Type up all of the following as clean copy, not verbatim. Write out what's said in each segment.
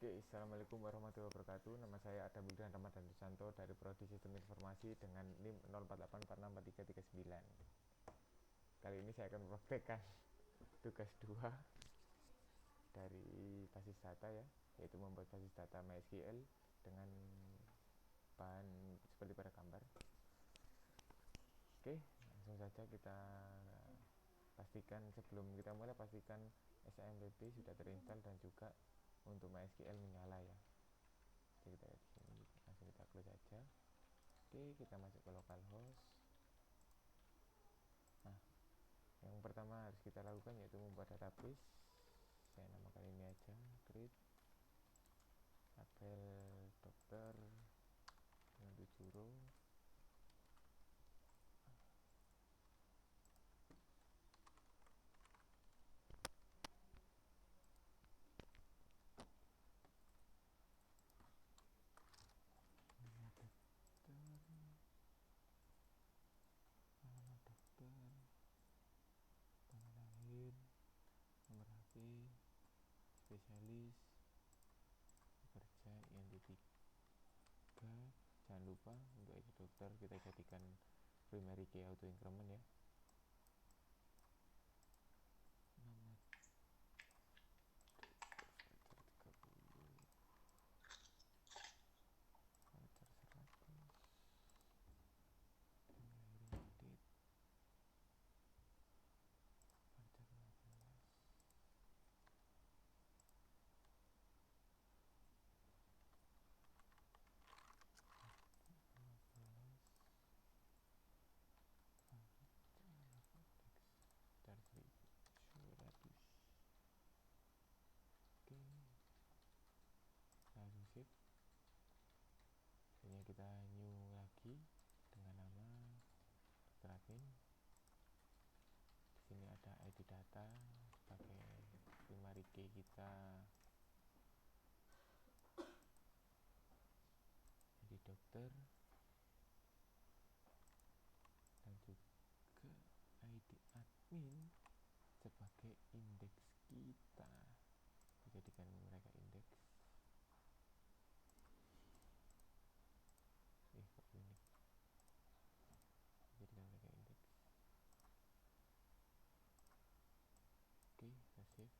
Oke, Assalamualaikum warahmatullahi wabarakatuh. Nama saya Adam Wildan Ramadan Susanto dari Prodi Sistem Informasi dengan NIM 04846339. Kali ini saya akan mempraktekkan tugas 2 dari basis data ya, yaitu membuat basis data MySQL dengan bahan seperti pada gambar. Oke, langsung saja kita pastikan sebelum kita mulai pastikan SAMPP sudah terinstall dan juga untuk MySQL menyala ya. Jadi kita di sini langsung kita close saja. Oke, kita masuk ke localhost. Nah, yang pertama harus kita lakukan yaitu membuat database. Saya namakan ini aja, create tabel dokter dengan 7 row. Nama dokter, nama dokter, tanggal lahir, nomor HP, spesialis, kerja, identitas. Jangan lupa untuk ID dokter kita jadikan primary key auto increment ya. Nama dokter 30, voucher 100, kelahiran date, voucher 15, dari 1.700. Oke, langsung save. Selanjutnya kita new lagi dengan nama dokter admin. Di sini ada ID data sebagai primary key kita, ID dokter dan juga ID admin sebagai indeks kita. Dijadikan mereka indeks. Kok ini? Jadikan mereka indeks. Oke, kita save.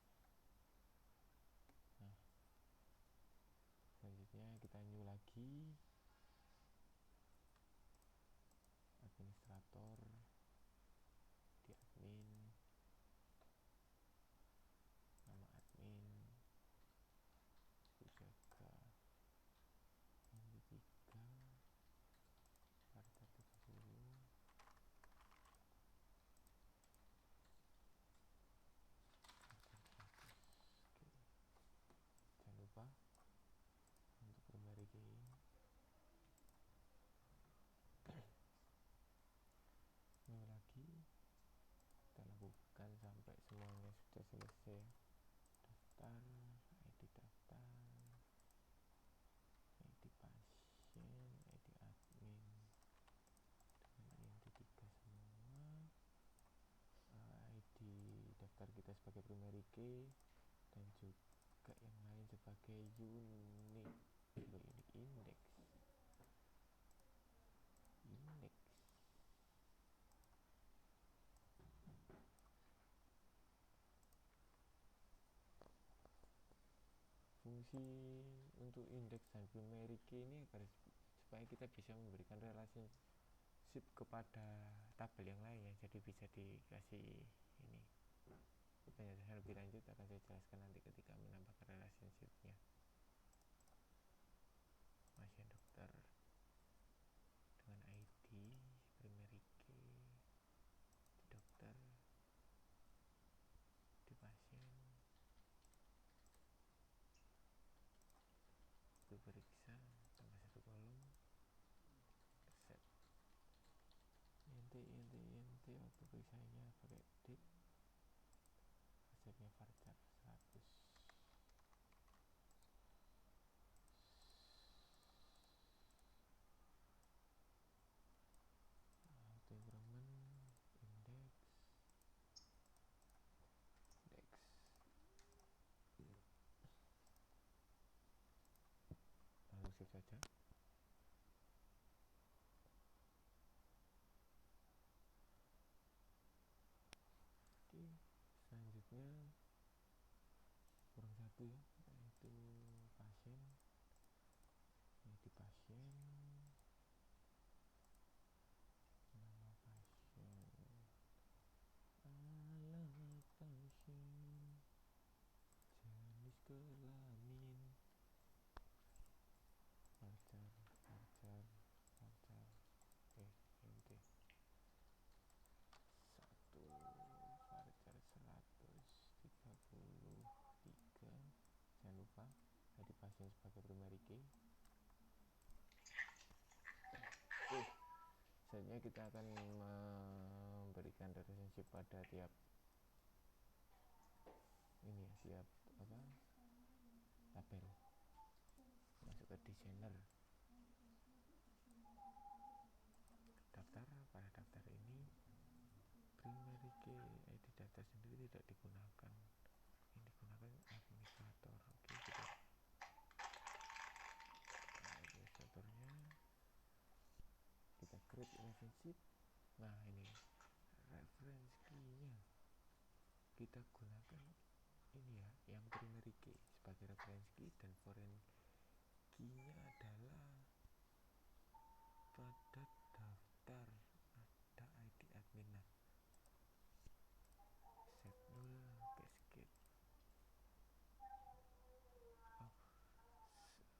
Nah, selanjutnya kita new lagi administrator di admin, nama admin jaga yang 3 partai 70. Oke, jangan lupa untuk primary key new lagi. Kita lakukan sampai semuanya sudah selesai. Daftar, ID daftar, ID pasien, ID admin dengan identitas semua, ID daftar kita sebagai primary key dan juga yang lain sebagai unique indeks. Fungsi untuk indeks dan primary key ini agar supaya kita bisa memberikan relationship kepada tabel yang lain ya. Jadi bisa dikasih ini penjelasan lebih lanjut akan saya jelaskan nanti ketika menambahkan relationship-nya. Pasien dokter dengan ID primary key di dokter, di pasien, diperiksa tambah 1 kolom, set inti waktu periksanya pakai date, hasilnya voucher 100. Auto increment indeks setnya kurang satu ya, yaitu pasien, ID pasien, nama pasien, alamat pasien, jenis kelamin, varchar, varchar, varchar, ente 1, varchar 133, jangan lupa ID pasien sebagai primary key. Selanjutnya kita akan memberikan relationship pada tiap ini ya, tiap apa tabel. Masuk ke designer, daftar. Pada daftar ini primary key ID daftar sendiri tidak digunakan, yang digunakan administrator. Oke, kita administratornya kita create relationship. Nah, ini reference key-nya kita gunakan ini ya, yang primary key sebagai reference key, dan foreign key-nya adalah pada daftar ada ID admin. Nah, set null cascade.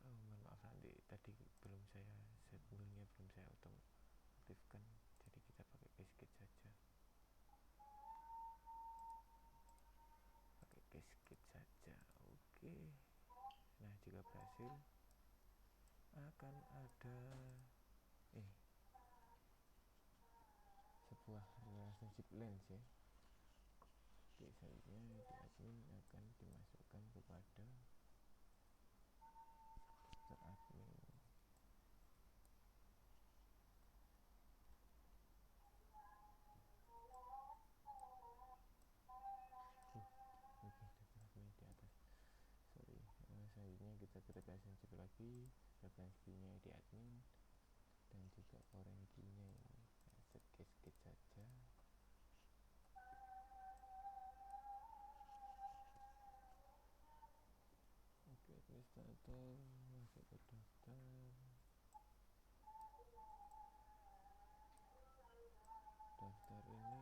Mohon maaf, nanti tadi belum saya set nullnya, belum saya aktifkan, jadi kita pakai cascade saja. Oke. Nah, jika berhasil akan ada sebuah relationship lens ya. Oke, selanjutnya di admin akan dimasukkan kepada daftar admin. Oke, daftar admin di atas. Selanjutnya kita create relationship lagi, reference key-nya di admin, dan juga foreign key-nya ini set cascade saja. Oke, administrator masuk ke daftar. Daftar ini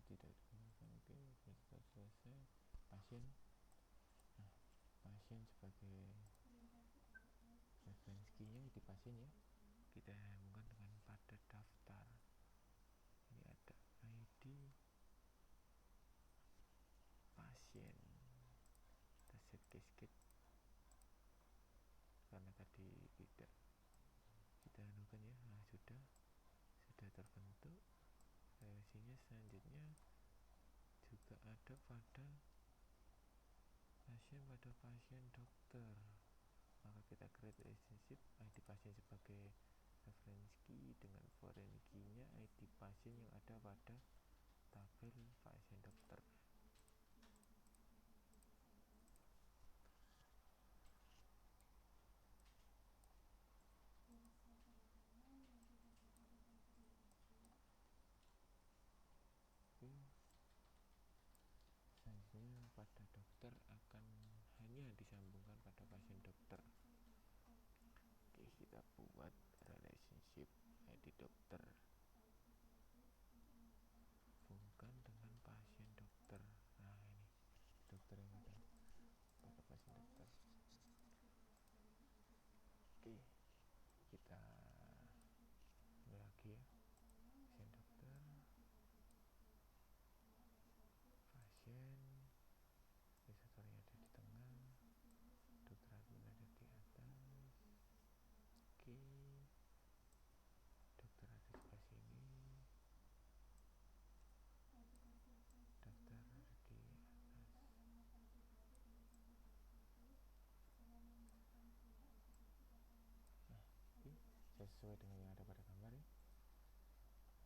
tidak digunakan. Oke, administrator selesai. Pasien. Nah, pasien sebagai reference key-nya di pasien ya, kita hubungkan dengan pada daftar. Ini ada ID pasien, kita set cascade karena tadi tidak kita anukan ya. Nah, sudah terbentuk relasinya. Selanjutnya juga ada pada pasien dokter, maka kita create relationship ID pasien sebagai reference key dengan foreign key-nya ID pasien yang ada pada tabel pasien dokter. Oke. Selanjutnya pada dokter akan hanya disambungkan pada pasien dokter. Oke, kita buat relationship ID dokter, hubungkan dengan pasien dokter. Nah, ini dokter yang ada pada pasien dokter. Oke, kita ini lagi ya, pasien dokter, pasien, registratornya ada di tengah, dokter admin ada di atas. Oke, dokter ada di sebelah sini, daftar ada di atas. Nah, oke, sesuai dengan yang ada pada gambar ya.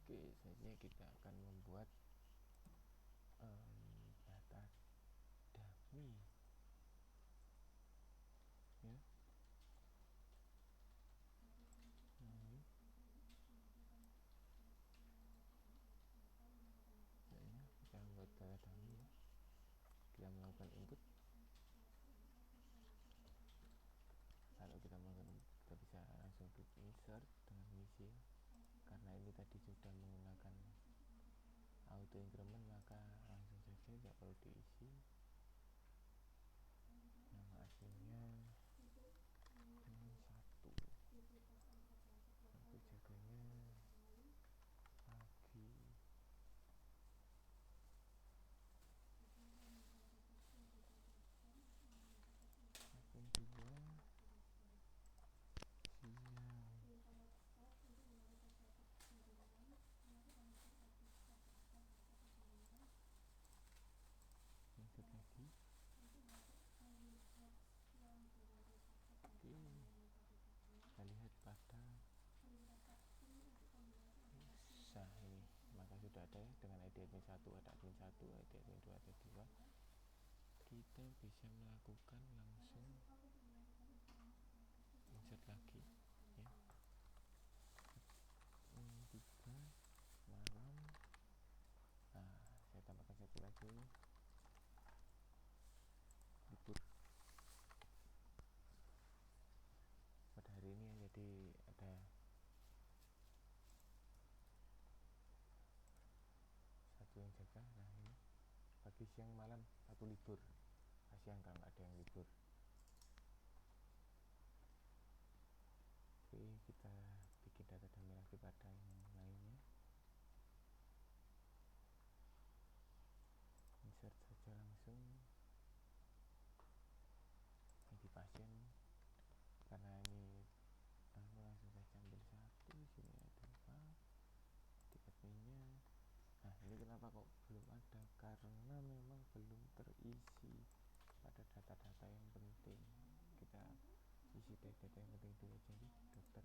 Oke, selanjutnya kita akan membuat data dummy ya. Nah, ini kita membuat data dummy ya. kita melakukan input, kalau kita melakukan input, kita bisa langsung klik insert dengan misi ya. Karena ini tadi sudah menggunakan auto increment, maka langsung saja tidak perlu diisi. Nama aslinya satu, waktu jaganya pagi, akun 2 siang, insert lagi. Oke, kita lihat pada ini, maka sudah ada ya, dengan ID admin 1 ada admin 1, ID admin 2 ada 2. Kita bisa melakukan langsung insert lagi ya. 3 malam. Nah, saya tambahkan satu lagi, libur pada hari ini ya, jadi ada satu yang jaga. Nah ini pagi siang malam satu libur, kasihan kalau nggak ada yang libur. Oke, kita bikin data dummy lagi pada yang lainnya, insert saja langsung ID pasien, karena ini langsung saja ambil satu, sini ada 2 di adminnya. Nah ini kenapa kok belum ada, karena memang belum terisi pada data-data yang penting. Kita isi data-data yang penting dulu aja nih, dokter.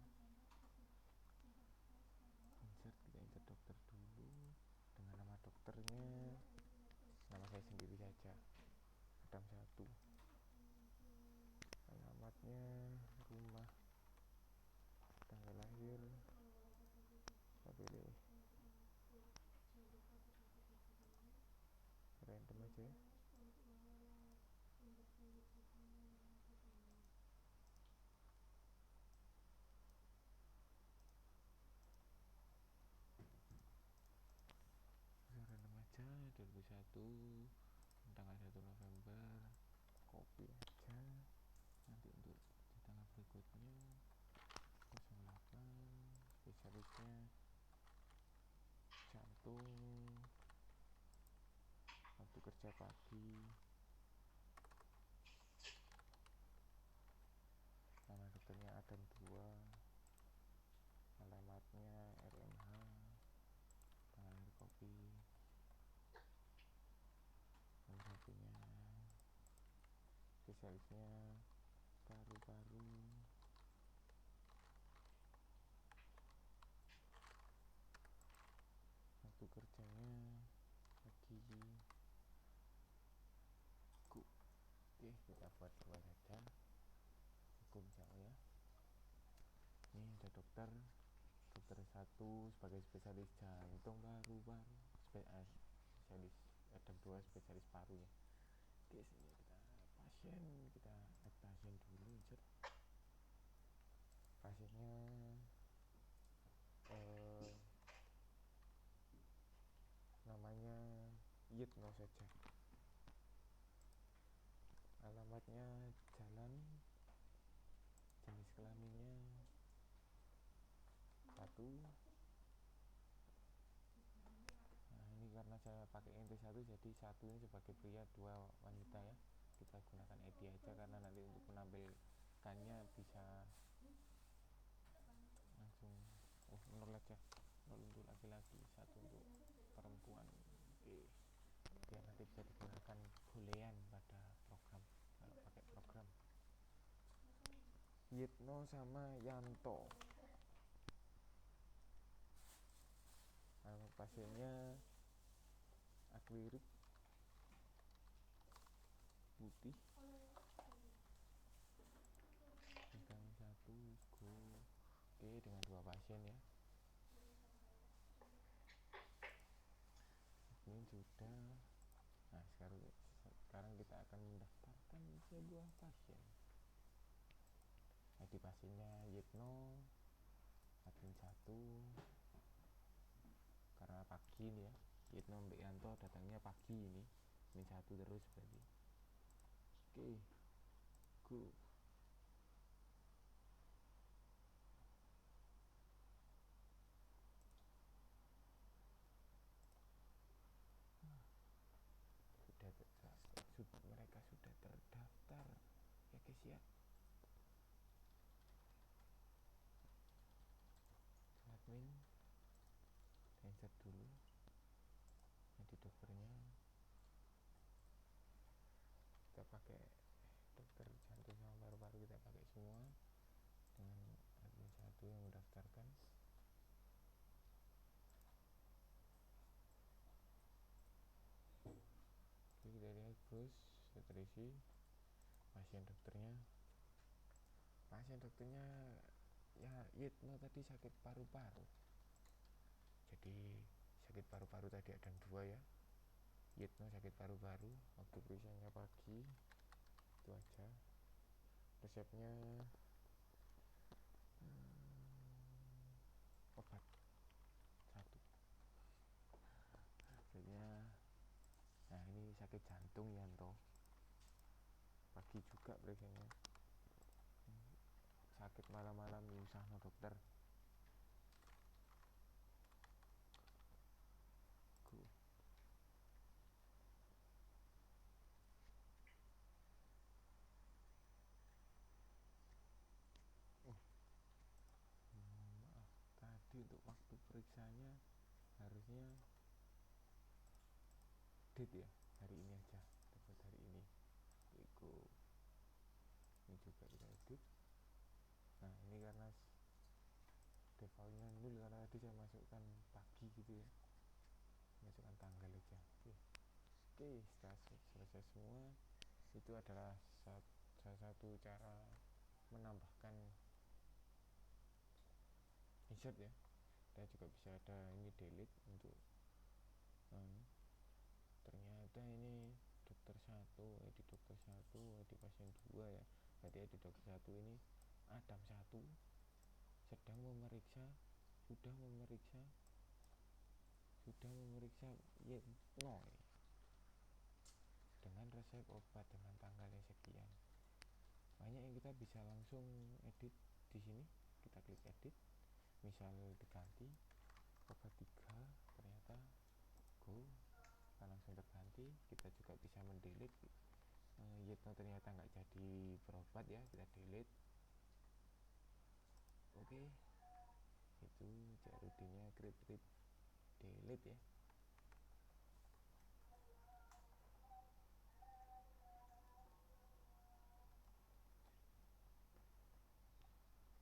Insert, kita insert dokter dulu dengan nama dokternya, nama saya sendiri saja, Adam 1. Alamatnya, rumah, tanggal lahir, kita pilih random aja ya. Random aja 2001, tanggal 1 November, copy aja. Nanti untuk di tanggal berikutnya 08, spesialisnya jantung, waktu kerja pagi, nama dokternya Adam 2, alamatnya RMH, tanggal lahir kopi, nomor HP-nya, spesialisnya paru-paru, waktu kerjanya pagi. Oke, kita buat 2 saja, cukup jauh ya. Ini ada dokter 1 sebagai spesialis jantung, paru-paru, spesialis Adam 2 spesialis paru ya. Oke, sini kita pasien, kita add pasien dulu, insert pasiennya namanya Yitno saja, alamatnya jalan, jenis kelaminnya 1. Nah ini karena saya pakai NT1 jadi 1 ini sebagai pria, 2 wanita ya. Kita gunakan ID aja karena nanti untuk menampilkannya bisa langsung 0 aja, 0 untuk laki-laki, 1 untuk perempuan. Oke, biar nanti bisa digunakan boolean pada program, kalau pakai program. Yitno sama Yanto, nama pasiennya akrilik putih, bintang 1, go. Oke, dengan 2 pasien ya. Ini sudah. Nah sekarang sekarang kita akan mendaftarkan sebuah pasien. ID pasiennya Yitno, admin 1, karena pagi ini ya, Yitno Mbak Yanto datangnya pagi ini, admin 1 terus berarti. Oke, go. Mereka sudah terdaftar ya guys ya. Admin insert dulu jadi dokternya, kita pakai dokter jantung sama paru-paru, kita pakai semua dengan admin 1 yang mendaftarkan. Oke, kita lihat terus terisi pasien dokternya ya Yitno tadi sakit paru-paru, jadi sakit paru-paru tadi ada 2 ya. Yitno sakit paru-paru, waktu perisanya pagi, itu aja. Resepnya obat 1. Resepnya, nah ini sakit jantung Yanto, pagi juga perisanya, sakit malam-malam nyusah no dokter. Maaf, tadi untuk waktu periksanya harusnya date ya, hari ini aja, dapat hari ini. Itu ini juga kita edit. Nah ini karena defaultnya 0 karena tadi saya masukkan pagi gitu ya, masukkan tanggal aja. Oke, setelah selesai semua, itu adalah salah satu cara menambahkan insert ya. Kita juga bisa ada ini delete untuk ternyata ini dokter 1, di dokter 1, di pasien 2 ya. Berarti di dokter 1 ini Adam 1 sedang memeriksa Yitno dengan resep obat dengan tanggalnya sekian. Banyak yang kita bisa langsung edit di sini. Kita klik edit, misal diganti obat 3, ternyata go, kita langsung terganti. Kita juga bisa mendelete Yitno ternyata nggak jadi berobat ya, kita delete. Oke, itu rutinnya create delete ya.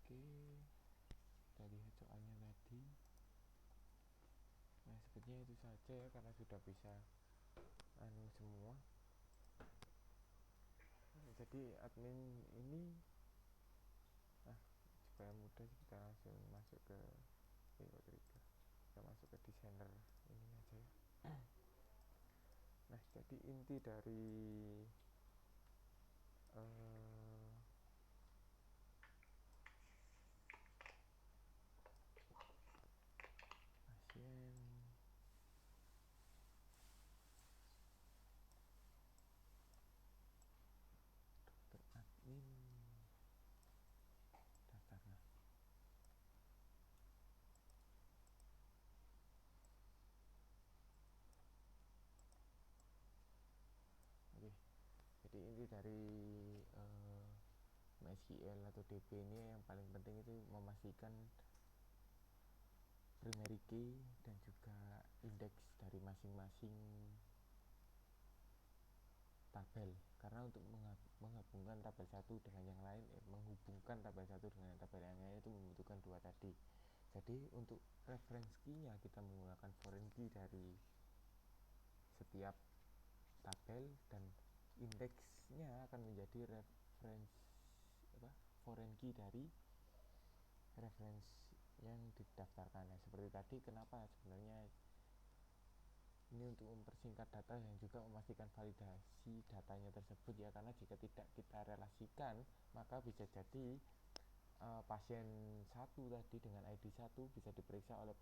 Oke, kita lihat soalnya tadi. Nah sepertinya itu saja ya, karena sudah bisa semua. Jadi admin ini supaya mudah kita langsung masuk ke kita masuk ke desainer ini aja ya. Nah jadi inti dari pasien dokter admin daftarnya. Oke, jadi inti dari MySQL atau DB ini yang paling penting itu memastikan primary key dan juga indeks dari masing-masing tabel, karena untuk menghubungkan tabel satu dengan yang lain, menghubungkan tabel satu dengan tabel yang lain itu membutuhkan 2 tadi. Jadi untuk reference key-nya kita menggunakan foreign key dari setiap tabel, dan indeksnya akan menjadi reference foreign key dari reference yang didaftarkan. Nah, seperti tadi, kenapa sebenarnya Ini untuk mempersingkat data dan juga memastikan validasi datanya tersebut ya, karena jika tidak kita relasikan maka bisa jadi pasien 1 tadi dengan ID 1 bisa diperiksa oleh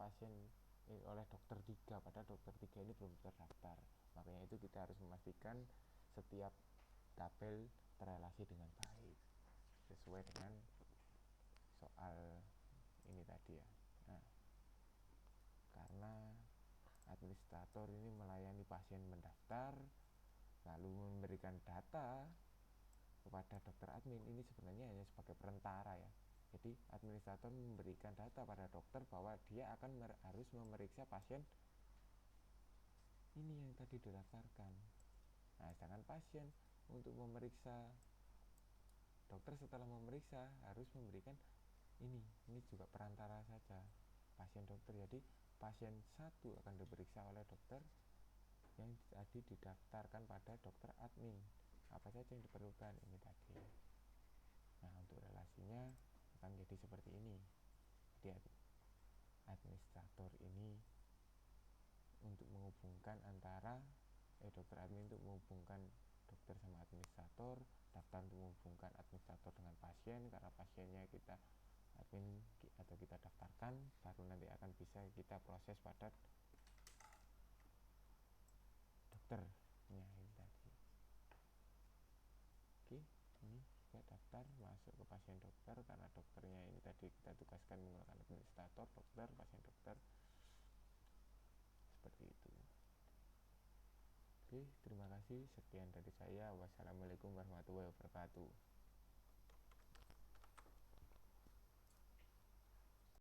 oleh dokter 3, padahal dokter 3 ini belum terdaftar. Makanya itu kita harus memastikan setiap tabel terrelasi dengan baik sesuai dengan soal ini tadi ya. Nah, karena administrator ini melayani pasien mendaftar lalu memberikan data kepada dokter admin, ini sebenarnya hanya sebagai perantara ya. Jadi administrator memberikan data pada dokter bahwa dia akan harus memeriksa pasien ini yang tadi didaftarkan. Nah, sedangkan pasien untuk memeriksa, dokter setelah memeriksa harus memberikan ini juga perantara saja, pasien dokter. Jadi pasien 1 akan diperiksa oleh dokter yang tadi didaftarkan pada dokter admin. Apa saja yang diperlukan ini tadi. Nah, untuk relasinya akan jadi seperti ini. Jadi administrator ini untuk menghubungkan antara dokter admin untuk menghubungkan dokter sama administrator, daftar untuk menghubungkan administrator dengan pasien, karena pasiennya kita admin atau kita daftarkan, baru nanti akan bisa kita proses pada dokternya ini tadi. Oke, ini juga daftar masuk ke pasien dokter, karena dokternya ini tadi kita tugaskan menggunakan administrator, dokter, pasien dokter, seperti itu. Oke, terima kasih. Sekian dari saya. Wassalamualaikum warahmatullahi wabarakatuh.